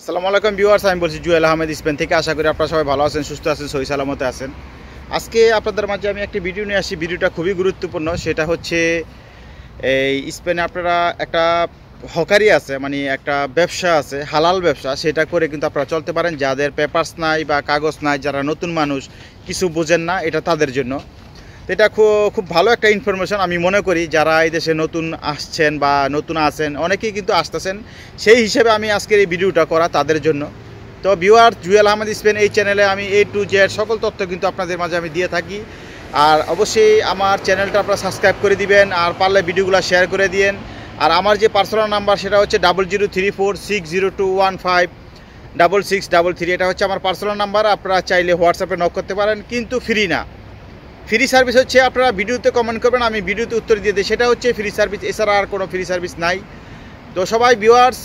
আসসালামু আলাইকুম ভিউয়ার্স, আমি বলছি জুয়েল আহমেদ স্পেন থেকে। আশা করি আপনারা সবাই ভালো আছেন, সুস্থ আছেন, সহি সালামতে আছেন। আজকে আপনাদের মাঝে আমি একটি ভিডিও নিয়ে আসি। ভিডিওটা খুবই গুরুত্বপূর্ণ। সেটা হচ্ছে এই স্পেনে আপনারা একটা হকারি আছে, মানে একটা ব্যবসা আছে, হালাল ব্যবসা। সেটা করে কিন্তু আপনারা চলতে পারেন। যাদের পেপারস নাই বা কাগজ নাই, যারা নতুন মানুষ, কিছু বোঝেন না, এটা তাদের জন্য। তো এটা খুব ভালো একটা ইনফরমেশন আমি মনে করি। যারা এই দেশে নতুন আসছেন বা নতুন আছেন, অনেকেই কিন্তু আসতেছেন, সেই হিসেবে আমি আজকের এই ভিডিওটা করা তাদের জন্য। তো ভিউয়ার, জুয়েল আহমেদ স্পেন এই চ্যানেলে আমি A to Z সকল তথ্য কিন্তু আপনাদের মাঝে আমি দিয়ে থাকি। আর অবশ্যই আমার চ্যানেলটা আপনারা সাবস্ক্রাইব করে দিবেন, আর পারলে ভিডিওগুলো শেয়ার করে দিন। আর আমার যে পার্সোনাল নাম্বার সেটা হচ্ছে 003460215663। এটা হচ্ছে আমার পার্সোনাল নাম্বার। আপনারা চাইলে হোয়াটসঅ্যাপে নক করতে পারেন, কিন্তু ফ্রি না। ফ্রি সার্ভিস হচ্ছে আপনারা ভিডিওতে কমেন্ট করবেন, আমি ভিডিওতে উত্তর দিয়ে দিই, সেটা হচ্ছে ফ্রি সার্ভিস। এছাড়া আর কোনো ফ্রি সার্ভিস নাই। তো সবাই ভিউয়ার্স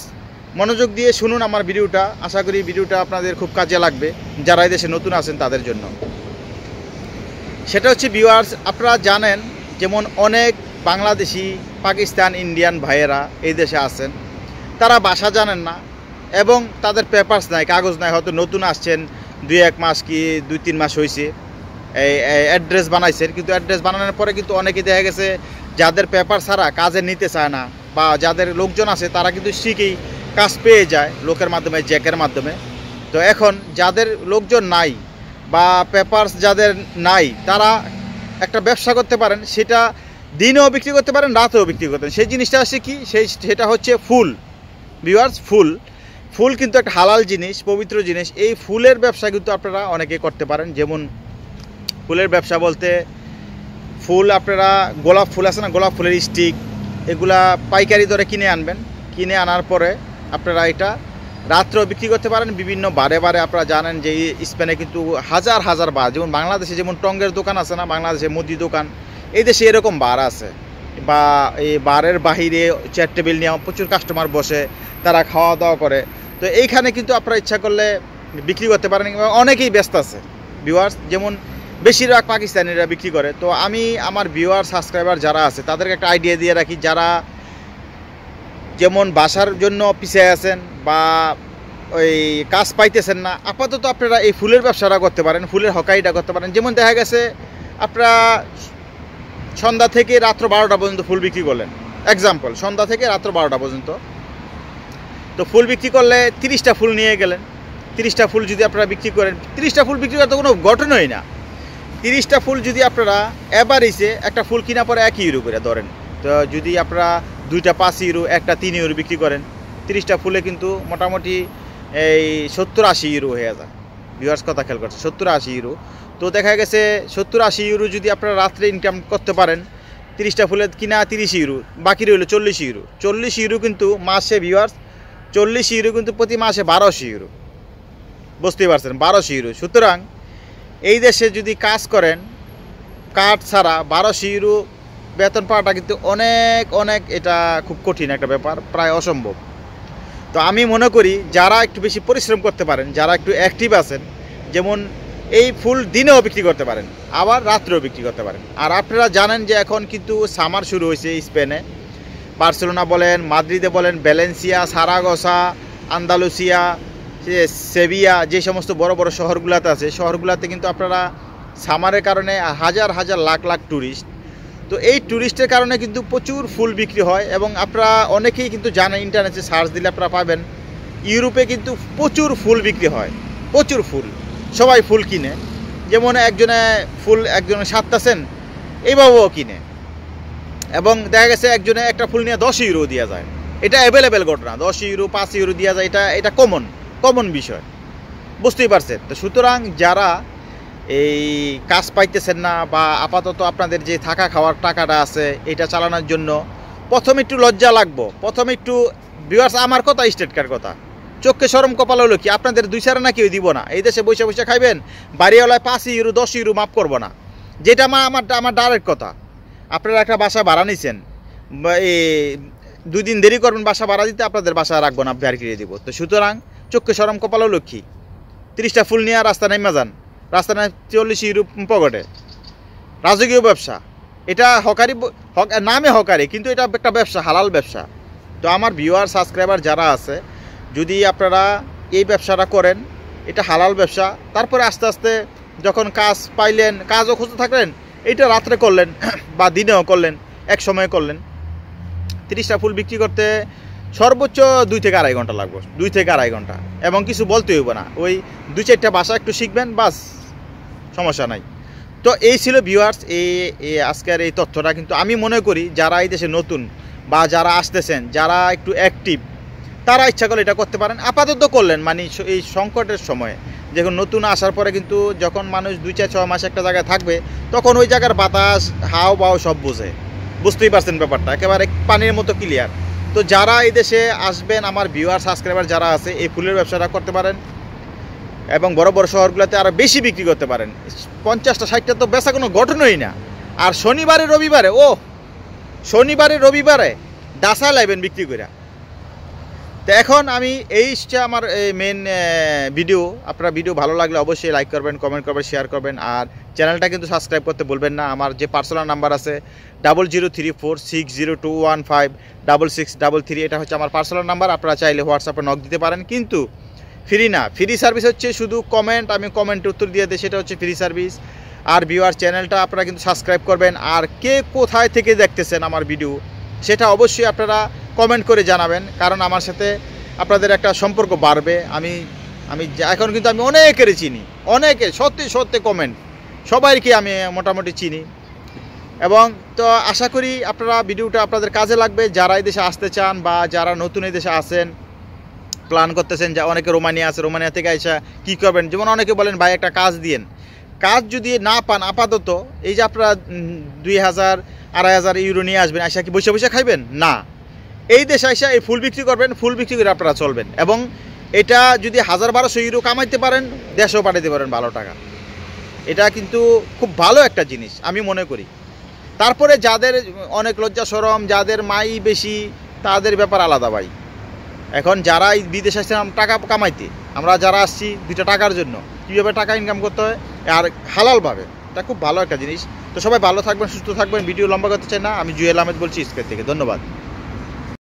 মনোযোগ দিয়ে শুনুন আমার ভিডিওটা। আশা করি ভিডিওটা আপনাদের খুব কাজে লাগবে, যারা এই দেশে নতুন আছেন তাদের জন্য। সেটা হচ্ছে ভিউয়ার্স, আপনারা জানেন যেমন অনেক বাংলাদেশি, পাকিস্তান, ইন্ডিয়ান ভাইয়েরা এই দেশে আছেন, তারা ভাষা জানেন না এবং তাদের পেপারস নাই, কাগজ নাই। হয়তো নতুন আসছেন, 2-1 মাস কি 2-3 মাস হয়েছে, এই অ্যাড্রেস বানাইছেন, কিন্তু অ্যাড্রেস বানানোর পরে কিন্তু অনেকেই দেখা গেছে যাদের পেপার ছাড়া কাজে নিতে চায় না, বা যাদের লোকজন আছে তারা কিন্তু শিখেই কাজ পেয়ে যায় লোকের মাধ্যমে, জ্যাকের মাধ্যমে। তো এখন যাদের লোকজন নাই বা পেপারস যাদের নাই, তারা একটা ব্যবসা করতে পারেন। সেটা দিনেও বিক্রি করতে পারেন, রাতেও বিক্রি করতে পারেন। সেই জিনিসটা আছে কি, সেটা হচ্ছে ফুল। ভিউয়ার্স, ফুল কিন্তু একটা হালাল জিনিস, পবিত্র জিনিস। এই ফুলের ব্যবসা কিন্তু আপনারা অনেকে করতে পারেন। যেমন ফুলের ব্যবসা বলতে, ফুল আপনারা গোলাপ ফুল আছে না, গোলাপ ফুলের স্টিক, এগুলা পাইকারি দরে কিনে আনবেন। কিনে আনার পরে আপনারা এটা রাত্রেও বিক্রি করতে পারেন। বিভিন্ন বারে আপনারা জানেন যে স্পেনে কিন্তু হাজার বার, যেমন বাংলাদেশে যেমন টঙ্গের দোকান আছে না, বাংলাদেশে মুদি দোকান, এই দেশে এরকম বার আছে। বা এই বারের বাহিরে চেয়ার টেবিল নিয়ে প্রচুর কাস্টমার বসে, তারা খাওয়া দাওয়া করে। তো এইখানে কিন্তু আপনারা ইচ্ছা করলে বিক্রি করতে পারেন। অনেকেই ব্যস্ত আছে ভিউয়ার্স, যেমন বেশিরভাগ পাকিস্তানিরা বিক্রি করে। তো আমি আমার ভিউয়ার, সাবস্ক্রাইবার যারা আছে তাদেরকে একটা আইডিয়া দিয়ে রাখি, যারা যেমন বাসার জন্য পিছিয়ে আছেন বা ওই কাজ পাইতেছেন না, আপাতত আপনারা এই ফুলের ব্যবসাটা করতে পারেন, ফুলের হকারিটা করতে পারেন। যেমন দেখা গেছে আপনারা সন্ধ্যা থেকে রাত্র 12টা পর্যন্ত ফুল বিক্রি করলেন, এক্সাম্পল, সন্ধ্যা থেকে রাত্র 12টা পর্যন্ত। তো ফুল বিক্রি করলে 30টা ফুল নিয়ে গেলেন। 30টা ফুল যদি আপনারা বিক্রি করেন, 30টা ফুল বিক্রি করা তো কোনো ঘটনাই না। 30টা ফুল যদি আপনারা এভারেজে একটা ফুল কিনা পরে 1 ইউরো করে ধরেন, তো যদি আপনারা 2টা 5 ইউরো, একটা 3 ইউরো বিক্রি করেন, 30টা ফুলে কিন্তু মোটামুটি এই 70-80 ইউরো হয়ে যায়। ভিউয়ার্স কথা খেয়াল করছে, 70-80 ইউরো। তো দেখা গেছে 70-80 ইউরো যদি আপনারা রাত্রে ইনকাম করতে পারেন, 30টা ফুলে কিনা 30 ইউরো, বাকি রইল 40 ইউরো। 40 ইউরো কিন্তু মাসে, ভিউয়ার্স 40 ইউরো কিন্তু প্রতি মাসে 1200 ইউরো। বুঝতেই পারছেন, 1200 ইউরো। সুতরাং এই দেশে যদি কাজ করেন কার্ড ছাড়া 1200 ইউরো বেতন পাওয়াটা কিন্তু অনেক এটা খুব কঠিন একটা ব্যাপার, প্রায় অসম্ভব। তো আমি মনে করি যারা একটু বেশি পরিশ্রম করতে পারেন, যারা একটু অ্যাক্টিভ আছেন, যেমন এই ফুল দিনেও বিক্রি করতে পারেন, আবার রাত্রেও বিক্রি করতে পারেন। আর আপনারা জানেন যে এখন কিন্তু সামার শুরু হয়েছে স্পেনে। বার্সেলোনা বলেন, মাদ্রিদে বলেন, ভ্যালেন্সিয়া, সারাগোসা, আন্দালুসিয়া, সেভিয়া, যে সমস্ত বড় বড় শহরগুলোতে আছে, শহরগুলোতে কিন্তু আপনারা সামারের কারণে হাজার লাখ ট্যুরিস্ট। তো এই ট্যুরিস্টের কারণে কিন্তু প্রচুর ফুল বিক্রি হয়। এবং আপনারা অনেকেই কিন্তু জানেন, ইন্টারনেটে সার্চ দিলে আপনারা পাবেন, ইউরোপে কিন্তু প্রচুর ফুল বিক্রি হয়, প্রচুর ফুল। সবাই ফুল কিনে। যেমন একজনে 7টা সেন্ট এইভাবেও কিনে, এবং দেখা গেছে একজনে একটা ফুল নিয়ে 10 ইউরো দেওয়া যায়। এটা অ্যাভেলেবেল ঘটনা, 10 ইউরো 5 ইউরো দেওয়া যায়। এটা কমন বিষয়, বুঝতেই পারছেন। তো সুতরাং যারা এই কাজ পাইতেছেন না, বা আপাতত আপনাদের যে থাকা খাওয়ার টাকাটা আছে এটা চালানোর জন্য প্রথমে একটু লজ্জা লাগবো, প্রথমে একটু, ভিউয়ার্স আমার কথা, স্টেটকার কথা, চোখকে শরম কপাল হলো কি, আপনাদের 2 সারা না কেউ দিব না। এই দেশে বসে খাইবেন, বাড়িওয়ালায় 5 ইউরো 10 ইউরো মাফ করবো না, যেটা আমার ডাইরেক্ট কথা। আপনারা একটা বাসা ভাড়া নিছেন, এই 2 দিন দেরি করবেন বাসা ভাড়া দিতে, আপনাদের বাসা রাখবো না, বের করে দিব। তো সুতরাং চোখকে শরম কপাল হলো কি, 30টা ফুল নিয়ে রাস্তা নেমে যান, রাস্তা নেয় 40 ইউরো পকেটে। রাজকীয় ব্যবসা এটা, হকারি নামে হকারি, কিন্তু এটা একটা ব্যবসা, হালাল ব্যবসা। তো আমার ভিউয়ার, সাবস্ক্রাইবার যারা আছে, যদি আপনারা এই ব্যবসাটা করেন, এটা হালাল ব্যবসা। তারপরে আস্তে আস্তে যখন কাজ পাইলেন, কাজও খুঁজতে থাকলেন, এইটা রাত্রে করলেন বা দিনেও করলেন, এক সময় করলেন। 30টা ফুল বিক্রি করতে সর্বোচ্চ 2 থেকে 2.5 ঘন্টা লাগবে, 2 থেকে 2.5 ঘন্টা, এবং কিছু বলতে হইব না, ওই 2-4টা ভাষা একটু শিখবেন, বাস, সমস্যা নাই। তো এই ছিল ভিউয়ার্স এই আজকের এই তথ্যটা। কিন্তু আমি মনে করি যারা এই দেশে নতুন বা যারা আসতেছেন, যারা একটু অ্যাক্টিভ, তারা ইচ্ছা করলে এটা করতে পারেন। আপাতত করলেন, মানে এই সংকটের সময়ে, যখন নতুন আসার পরে কিন্তু যখন মানুষ 2-4-6 মাস একটা জায়গায় থাকবে, তখন ওই জায়গার বাতাস, হাও বাও সব বোঝে, বুঝতেই পারছেন ব্যাপারটা একেবারে পানির মতো ক্লিয়ার। তো যারা এই দেশে আসবেন, আমার ভিউয়ার সাবস্ক্রাইবার যারা আছে, এই ফুলের ব্যবসাটা করতে পারেন এবং বড় বড় শহরগুলোতে আরও বেশি বিক্রি করতে পারেন। 50টা 60টা তো বেচা কোনো ঘটনাই না। আর শনিবারে রবিবারে ডাসা লাইবেন বিক্রি করে। তো এখন আমি এইটা আমার মেন ভিডিও। আপনার ভিডিও ভালো লাগলে অবশ্যই লাইক করবেন, কমেন্ট করবেন, শেয়ার করবেন, আর চ্যানেলটা কিন্তু সাবস্ক্রাইব করতে বলবেন না। আমার যে পার্সোনাল নাম্বার আছে 003460215663, এটা হচ্ছে আমার পার্সোনাল নাম্বার। আপনারা চাইলে হোয়াটসঅ্যাপে নক দিতে পারেন, কিন্তু ফ্রি না। ফ্রি সার্ভিস হচ্ছে শুধু কমেন্ট, আমি কমেন্টে উত্তর দিয়ে দিই, সেটা হচ্ছে ফ্রি সার্ভিস। আর ভিউয়ার চ্যানেলটা আপনারা কিন্তু সাবস্ক্রাইব করবেন। আর কে কোথায় থেকে দেখতেছেন আমার ভিডিও, সেটা অবশ্যই আপনারা কমেন্ট করে জানাবেন, কারণ আমার সাথে আপনাদের একটা সম্পর্ক বাড়বে। আমি এখন কিন্তু আমি অনেকেরই চিনি, অনেকে সত্যি কমেন্ট, সবাইকে আমি মোটামুটি চিনি। এবং তো আশা করি আপনারা ভিডিওটা আপনাদের কাজে লাগবে, যারা এই দেশে আসতে চান বা যারা নতুন এই দেশে আসেন, প্ল্যান করতেছেন। যা অনেকে রোমানিয়া আছে, রোমানিয়া থেকে আইসা কী করবেন, যেমন অনেকে বলেন ভাই একটা কাজ দিয়েন। কাজ যদি না পান, আপাতত এই যে আপনারা 2000-2500 ইউরো নিয়ে আসবেন, আইসা কি বসে খাইবেন না? এই দেশে আইসা এই ফুল বিক্রি করবেন, ফুল বিক্রি করে আপনারা চলবেন। এবং এটা যদি 1000-1200 ইউরো কামাইতে পারেন, দেশেও পাঠাতে পারেন ভালো টাকা। এটা কিন্তু খুব ভালো একটা জিনিস আমি মনে করি। তারপরে যাদের অনেক লজ্জা শরম, যাদের মাই বেশি, তাদের ব্যাপার আলাদা ভাই। এখন যারা এই বিদেশে আসছে টাকা কামাইতে, আমরা যারা আসছি 2টা টাকার জন্য, কীভাবে টাকা ইনকাম করতে হয় আর হালালভাবে, এটা খুব ভালো একটা জিনিস। তো সবাই ভালো থাকবেন, সুস্থ থাকবেন। ভিডিও লম্বা করতে চাই না, আমি জুয়েল আহমেদ বলছি স্পেন থেকে। ধন্যবাদ।